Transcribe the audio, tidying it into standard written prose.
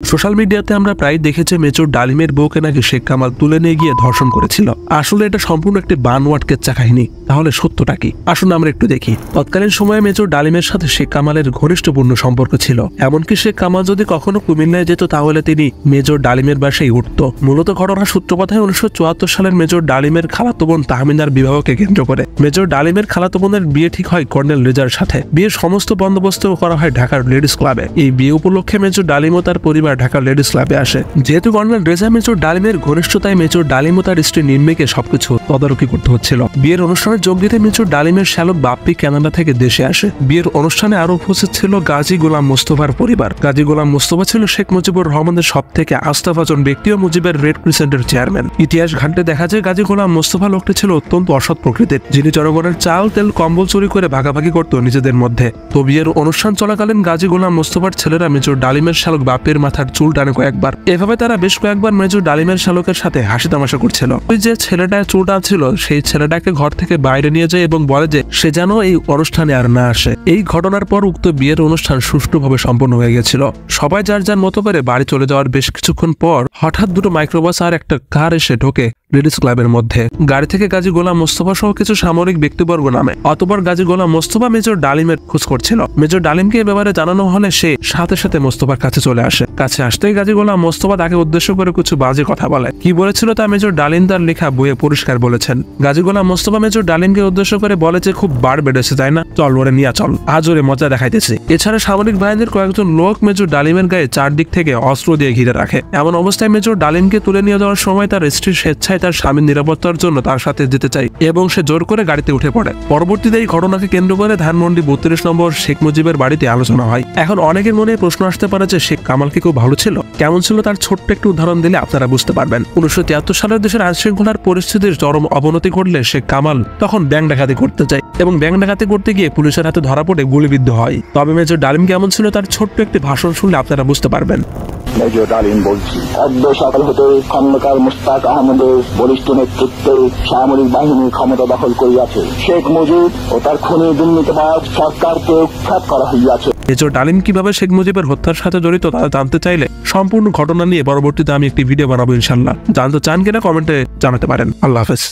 Social মিডিয়াতে আমরা প্রায় দেখেছি মেজর ডালিমের বউকে নাকি শেখ কামাল তুলে নিয়ে গিয়ে ধর্ষণ করেছিল। আসলে এটা সম্পূর্ণ একটি বানোয়াট কেচ্চা কাহিনী। তাহলে সত্যটা কি? আসুন আমরা একটু দেখি। তৎকালীন সময়ে মেজর ডালিমের সাথে শেখ কামালের ঘনিষ্ঠপূর্ণ সম্পর্ক ছিল। এমনকি শেখ কামাল যদি কখনো কুমিল্লায় যেত তাহলে তিনি মেজর ডালিমের বাসায় উঠত। মূলত ঘটনার সূত্রপাত হয় 1974 সালের মেজর ডালিমের খালাতো বোন তাহমিনার বিবাহকে কেন্দ্র করে। মেজর ডালিমের খালাতো বোনের বিয়ে ঠিক হয় কর্নেল রেজার সাথে। বিয়ের সমস্ত বন্দোবস্ত করা হয় ঢাকার লেডিস ক্লাবে। এই বিয়ে উপলক্ষে মেজর ডালিম ও তার পরিবার ঢাকার লেডিস ক্লাবে আসে। যেহেতু কর্নেল রেজা মেজর ডালিমের ঘনিষ্ঠতায় মেজর ডালিম ও তার স্ত্রী নিম্মিকে সবকিছু তদারকি করতে হচ্ছিল। বিয়ের অনুষ্ঠানে যোগ দিতে মেজর ডালিমের শ্যালক বাপ্পি কানাডা থেকে দেশে আসে। বিয়ের অনুষ্ঠানে আরো উপস্থিত ছিল গাজী গোলাম মোস্তফার পরিবার। গাজী গোলাম মোস্তফা ছিল শেখ মুজিবুর রহমানের সব থেকে আস্থাভাজন ব্যক্তি ও মুজিবের রেড ক্রিসেন্টের চেয়ারম্যান। ইতিহাস ঘাঁটতে দেখা যায় গাজী গোলাম মোস্তফা লোকটি ছিল অত্যন্ত অসৎ প্রকৃতির, যিনি জনগণের চাল তেল কম্বল চুরি করে ভাগাভাগি করত নিজেদের মধ্যে। তো বিয়ের অনুষ্ঠান চলাকালীন গাজী গোলাম মোস্তফার ছেলেরা মেজর ডালিমের শ্যালক বাপ্পির মাথার চুল টানে কয়েকবার। এভাবে তারা বেশ কয়েকবার মেজর ডালিমের শ্যালকের সাথে হাসি তামাশা করছিল। ওই যে ছেলেটা চুল টানছিল সেই ছেলেটাকে ঘর থেকে বাইরে নিয়ে যায় এবং বলে যে সে যেন এই অনুষ্ঠানে আর না আসে। এই ঘটনার পর উক্ত বিয়ের অনুষ্ঠান সুষ্ঠুভাবে সম্পন্ন হয়ে গেছিল। সবাই যার যার মতো করে বাড়ি চলে যাওয়ার বেশ কিছুক্ষণ পর হঠাৎ দুটো মাইক্রোবাস আর একটা কার এসে ঢোকে লেডিস ক্লাবের মধ্যে। গাড়ি থেকে গাজী গোলাম মোস্তফা সহ কিছু সামরিক ব্যক্তিবর্গ নামে। অতঃপর গাজী গোলাম মোস্তফা মেজর ডালিমের খোঁজ করছিল। মেজর ডালিমকে এ ব্যাপারে জানানো হলে সে সাথে সাথে মোস্তফার কাছে চলে আসে। কাছে আসতেই গাজী গোলাম মোস্তফা তাকে উদ্দেশ্য করে কিছু বাজে কথা বলে। কি বলেছিল তা মেজর ডালিম তার লেখা বইয়ে পরিষ্কার বলেছেন। গাজী গোলাম মোস্তফা মেজর ডালিমকে উদ্দেশ্য করে বলে যে খুব বার বেড়েছে তাই না, চল ওরে নিয়ে চল, আজ ওরে মজা দেখাইতেছে। এছাড়া সামরিক বাহিনীর কয়েকজন লোক মেজর ডালিমের গায়ে চারদিক থেকে অস্ত্র দিয়ে ঘিরে রাখে। এমন অবস্থায় মেজর ডালিমকে তুলে নিয়ে যাওয়ার সময় তার স্ত্রী স্বেচ্ছায় তার স্বামীর নিরাপত্তার জন্য তার সাথে যেতে চায় এবং সে জোর করে গাড়িতে উঠে পড়ে। পরবর্তীতে এই ঘটনাকে কেন্দ্র করে ধানমন্ডি 32 নম্বর শেখ মুজিবের বাড়িতে আলোচনা হয়। এখন অনেকের মনে প্রশ্ন আসতে পারে যে শেখ কামাল কি খুব ভালো ছিল? কেমন ছিল তার ছোট্ট একটু উদাহরণ দিলে আপনারা বুঝতে পারবেন। 1973 সালের দেশের আইনশৃঙ্খলার পরিস্থিতির চরম অবনতি ঘটলে শেখ কামাল তখন ব্যাংক ডাকাতি করতে চায় এবং ব্যাংক ডাকাতি করতে গিয়ে পুলিশের হাতে ধরা পড়ে গুলিবিদ্ধ হয়। তবে মেজর ডালিম কেমন ছিল তার ছোট্ট একটি ভাষণ শুনলে আপনারা বুঝতে পারবেন। মেজর ডালিম বলছি, অদ্য সকাল হতে খন্দকার মুশতাক আহমেদের বলিষ্ঠ নেতৃত্বে সামরিক বাহিনী ক্ষমতা দখল করিয়াছে। শেখ মুজিব ও তার খুনি দুর্নীতিবাজ সরকারকে উৎখাত করা হইয়াছে। মেজর ডালিম কিভাবে শেখ মুজিবের হত্যার সাথে জড়িত তা জানতে চাইলে সম্পূর্ণ ঘটনা নিয়ে পরবর্তীতে আমি একটি ভিডিও বানাবো ইনশাল্লাহ। জানতে চান কিনা কমেন্টে জানাতে পারেন। আল্লাহ হাফেজ।